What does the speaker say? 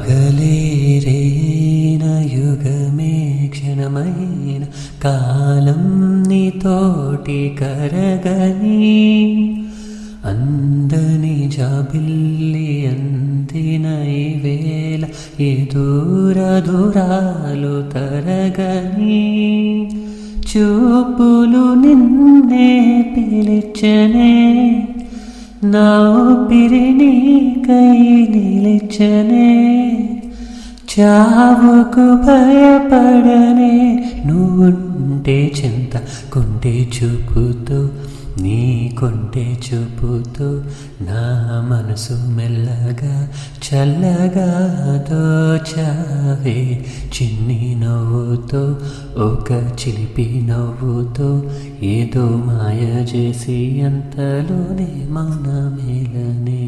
పగలేరేన యుగమే క్షణమైన కాలం నీతోటి కరగని అందని జాబిల్లి అందిన ఈ వేళ ఏ దూర దూరాలు తరగని చూపులు నిన్నే పిలిచనే నా ఊపిరి నీకై నిలిచనే చావుకు భయపడనే నువ్వుంటే చింత కొంటే చూపుతూ నీ కొంటే చూపుతూ నా మనసు మెల్లగా చల్లగా దోచావే చిన్ని నవ్వుతో ఒక చిలిపి నవ్వుతో ఏదో మాయ చేసి అంతలోనే మౌనమేలనే